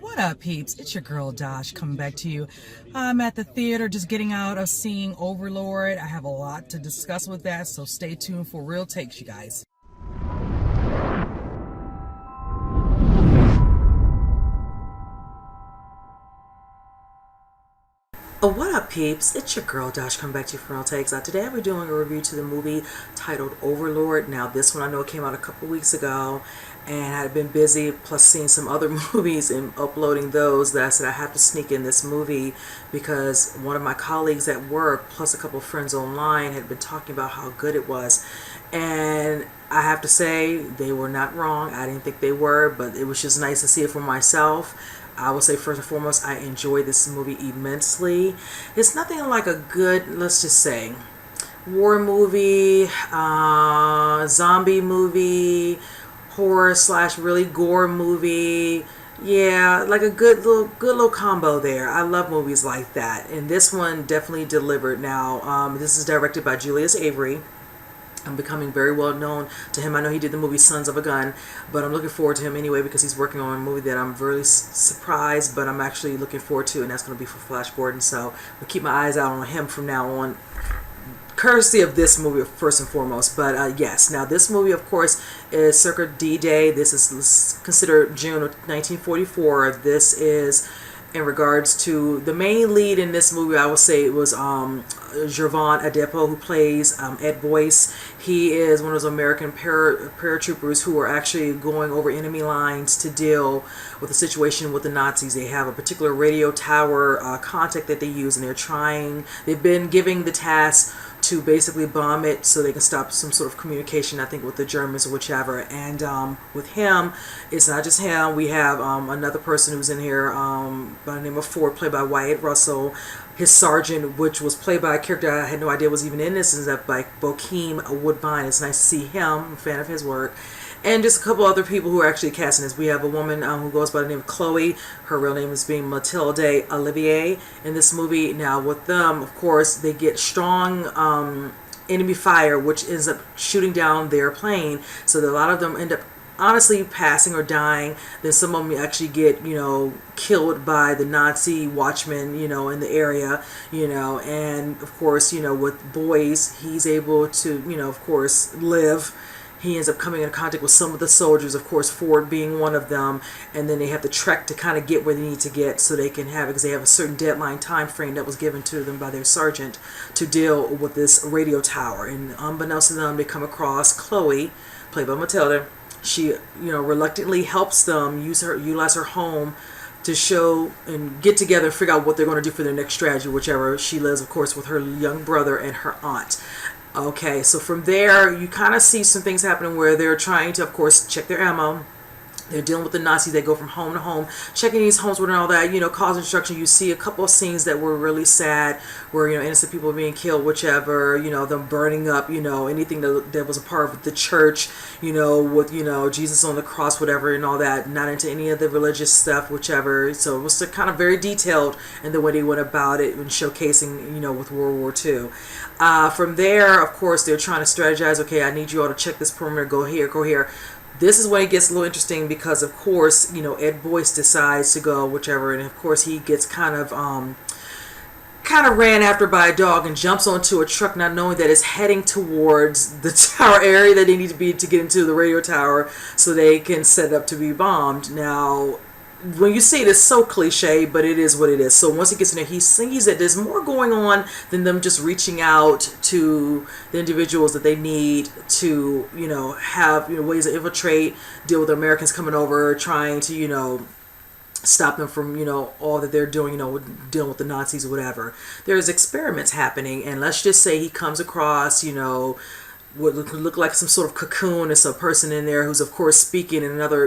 What up, peeps? It's your girl Dosh coming back to you. I'm at the theater just getting out of seeing Overlord. I have a lot to discuss with that, so stay tuned for real takes, you guys. What up, peeps? It's your girl Dosh coming back to you for real takes. Today I'll be doing a review to the movie titled Overlord. Now, this one I know it came out a couple weeks ago, and I had been busy plus seeing some other movies and uploading those that I said I have to sneak in this movie because one of my colleagues at work plus a couple of friends online had been talking about how good it was, and I have to say they were not wrong. I didn't think they were, but it was just nice to see it for myself. I will say first and foremost, I enjoyed this movie immensely. It's nothing like a good, let's just say, war movie, zombie movie, horror slash really gore movie. Yeah, like a good little combo there. I love movies like that, and this one definitely delivered. Now, this is directed by Julius Avery. I'm becoming very well known to him. I know he did the movie Sons of a Gun, but I'm looking forward to him anyway because he's working on a movie that I'm really surprised, but I'm actually looking forward to, and that's going to be for Flash Gordon. So I'll keep my eyes out on him from now on, courtesy of this movie first and foremost. But yes, now this movie, of course, is circa D-Day. This is considered June of 1944. This is in regards to the main lead in this movie. I would say it was Jervon Adepo, who plays Ed Boyce. He is one of those American paratroopers who are actually going over enemy lines to deal with the situation with the Nazis. They have a particular radio tower contact that they use, and they've been giving the task to basically bomb it so they can stop some sort of communication, I think, with the Germans or whichever. And with him, it's not just him. We have another person who's in here by the name of Ford, played by Wyatt Russell. His sergeant, which was played by a character I had no idea was even in this, is that by Bokeem Woodbine. It's nice to see him. I'm a fan of his work. And just a couple other people who are actually casting this. We have a woman who goes by the name of Chloe. Her real name is being Mathilde Olivier in this movie. Now with them, of course, they get strong enemy fire, which ends up shooting down their plane. So that a lot of them end up honestly passing or dying. Then some of them actually get, killed by the Nazi watchmen, in the area, and of course, with Boyce, he's able to, of course, live. He ends up coming in contact with some of the soldiers, of course, Ford being one of them, and then they have to trek to kind of get where they need to get so they can have it, because they have a certain deadline time frame that was given to them by their sergeant to deal with this radio tower. And unbeknownst to them, they come across Chloe, played by Matilda. She, reluctantly helps them utilize her home to show and get together and figure out what they're going to do for their next strategy, whichever. She lives, of course, with her young brother and her aunt. Okay, so from there, you kind of see some things happening where they're trying to, of course, check their ammo. They're dealing with the Nazis. They go from home to home, checking these homes and all that, cause destruction. You see a couple of scenes that were really sad where, innocent people are being killed, whichever, them burning up, anything that was a part of the church, with, Jesus on the cross, whatever, and all that. Not into any of the religious stuff, whichever. So it was kind of very detailed in the way they went about it and showcasing, with World War II. From there, of course, they're trying to strategize. Okay, I need you all to check this perimeter. Go here, go here. This is when it gets a little interesting because, of course, Ed Boyce decides to go whichever, and of course he gets kind of ran after by a dog and jumps onto a truck, not knowing that it's heading towards the tower area that they need to be to get into the radio tower so they can set it up to be bombed. Now, when you see it, it's so cliche, but it is what it is. So once he gets in there, he sees that there's more going on than them just reaching out to the individuals that they need to, have ways to infiltrate, deal with the Americans coming over, trying to, stop them from, all that they're doing, dealing with the Nazis or whatever. There's experiments happening, and let's just say he comes across, what look like some sort of cocoon. It's a person in there who's, of course, speaking in another,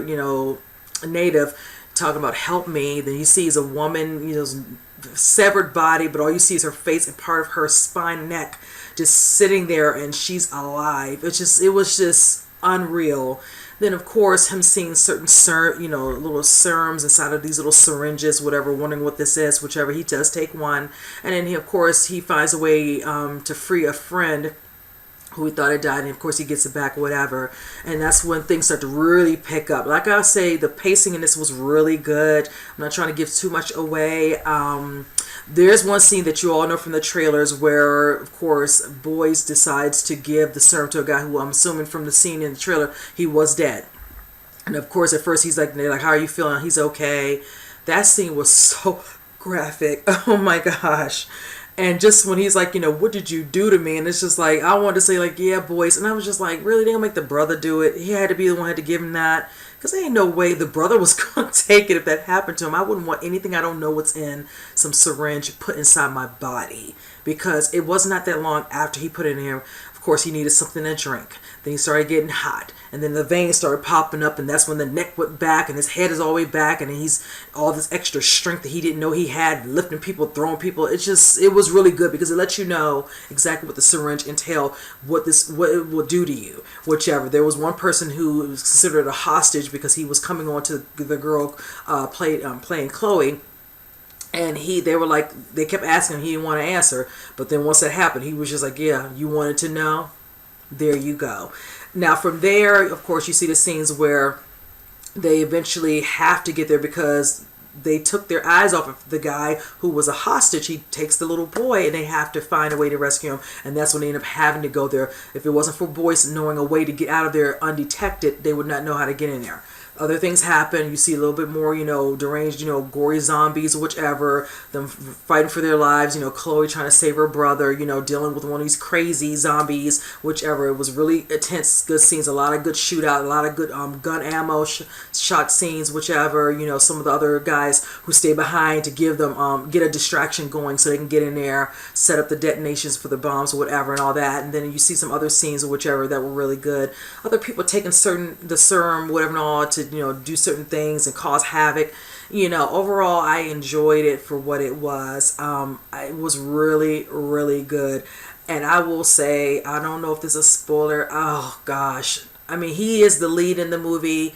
native, talking about help me. Then he sees a woman, severed body, but all you see is her face and part of her spine and neck just sitting there, and she's alive. It was just unreal. Then, of course, him seeing certain little serums inside of these little syringes, whatever, wondering what this is, whichever. He does take one, and then of course he finds a way to free a friend who he thought had died, and of course he gets it back, whatever. And that's when things start to really pick up. Like I say, the pacing in this was really good. I'm not trying to give too much away. There's one scene that you all know from the trailers where, of course, Boyce decides to give the serum to a guy who, I'm assuming from the scene in the trailer, he was dead. And of course, at first he's like, they're like, how are you feeling? He's okay. That scene was so graphic. Oh my gosh. And just when he's like, what did you do to me? And it's just like, I wanted to say like, yeah, Boyce. And I was just like, really? They gonna make the brother do it? He had to be the one who had to give him that. Because there ain't no way the brother was going to take it if that happened to him. I wouldn't want anything I don't know what's in some syringe put inside my body. Because it was not that long after he put it in him. Of course, he needed something to drink. Then he started getting hot. And then the veins started popping up. And that's when the neck went back. And his head is all the way back. And he's all this extra strength that he didn't know he had. Lifting people, throwing people. It was really good. Because it lets you know exactly what the syringe entail. What it will do to you. Whichever. There was one person who was considered a hostage. Because he was coming on to the girl playing Chloe. And they kept asking him, he didn't want to answer. But then once that happened, he was just like, yeah, you wanted to know? There you go. Now from there, of course, you see the scenes where they eventually have to get there because they took their eyes off of the guy who was a hostage. He takes the little boy and they have to find a way to rescue him. And that's when they end up having to go there. If it wasn't for Boyce knowing a way to get out of there undetected, they would not know how to get in there. Other things happen. You see a little bit more, deranged, gory zombies or whichever. Them fighting for their lives. Chloe trying to save her brother. Dealing with one of these crazy zombies, whichever. It was really intense, good scenes. A lot of good shootout. A lot of good gun ammo shot scenes, whichever. Some of the other guys who stay behind to give them get a distraction going so they can get in there, set up the detonations for the bombs or whatever and all that. And then you see some other scenes or whichever that were really good. Other people taking the serum, whatever and all, to do certain things and cause havoc. Overall I enjoyed it for what it was. It was really, really good. And I will say, I don't know if this is a spoiler. Oh gosh, I mean, he is the lead in the movie,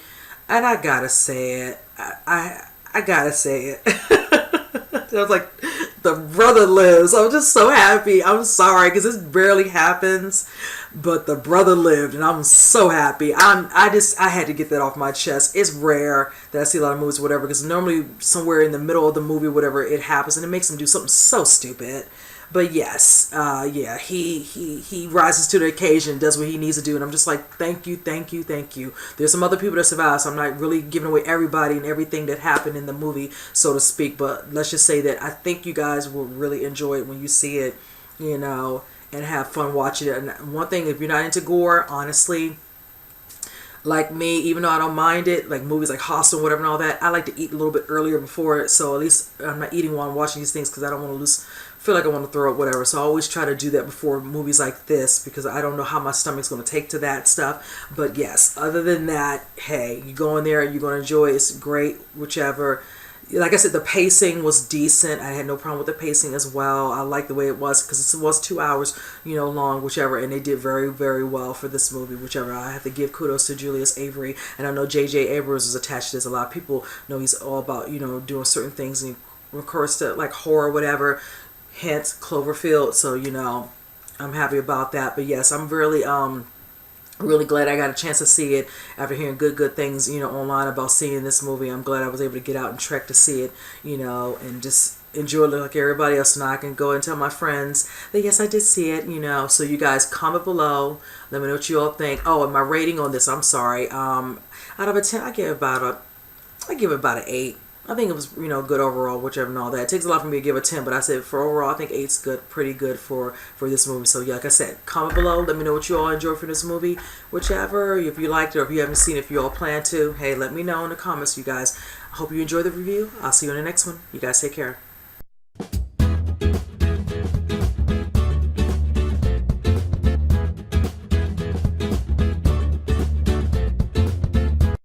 and I gotta say it. I gotta say it. I was like, the brother lives. I'm just so happy. I'm sorry because this barely happens, but the brother lived, and I'm so happy. I had to get that off my chest. It's rare that I see a lot of movies or whatever, because normally somewhere in the middle of the movie or whatever it happens, and it makes them do something so stupid. But yes, he rises to the occasion, does what he needs to do, and I'm just like, thank you, thank you, thank you. There's some other people that survived, so I'm not really giving away everybody and everything that happened in the movie, so to speak. But let's just say that I think you guys will really enjoy it when you see it, and have fun watching it. And one thing, if you're not into gore, honestly, like me, even though I don't mind it, like movies like Hostel, whatever and all that, I like to eat a little bit earlier before it, so at least I'm not eating while I'm watching these things, because I don't want to feel like I want to throw up, whatever. So I always try to do that before movies like this, because I don't know how my stomach's going to take to that stuff. But yes, other than that, hey, you go in there, you're going to enjoy it. It's great, whichever. Like I said, the pacing was decent. I had no problem with the pacing as well. I like the way it was, because it was 2 hours, long, whichever. And they did very, very well for this movie, whichever. I have to give kudos to Julius Avery. And I know J.J. Abrams was attached to this. A lot of people know he's all about, doing certain things, and he recurs to like horror, whatever. Hence Cloverfield. So, I'm happy about that. But yes, I'm really really glad I got a chance to see it after hearing good things, online about seeing this movie. I'm glad I was able to get out and trek to see it, and just enjoy it like everybody else. Now I can go and tell my friends that yes, I did see it, So you guys comment below. Let me know what you all think. Oh, and my rating on this, I'm sorry. Out of a 10, I give it about an 8. I think it was, good overall, whichever and all that. It takes a lot for me to give a 10, but I said for overall, I think 8's good, pretty good for this movie. So yeah, like I said, comment below. Let me know what you all enjoyed from this movie, whichever. If you liked it or if you haven't seen it, if you all plan to, hey, let me know in the comments, you guys. I hope you enjoyed the review. I'll see you in the next one. You guys take care.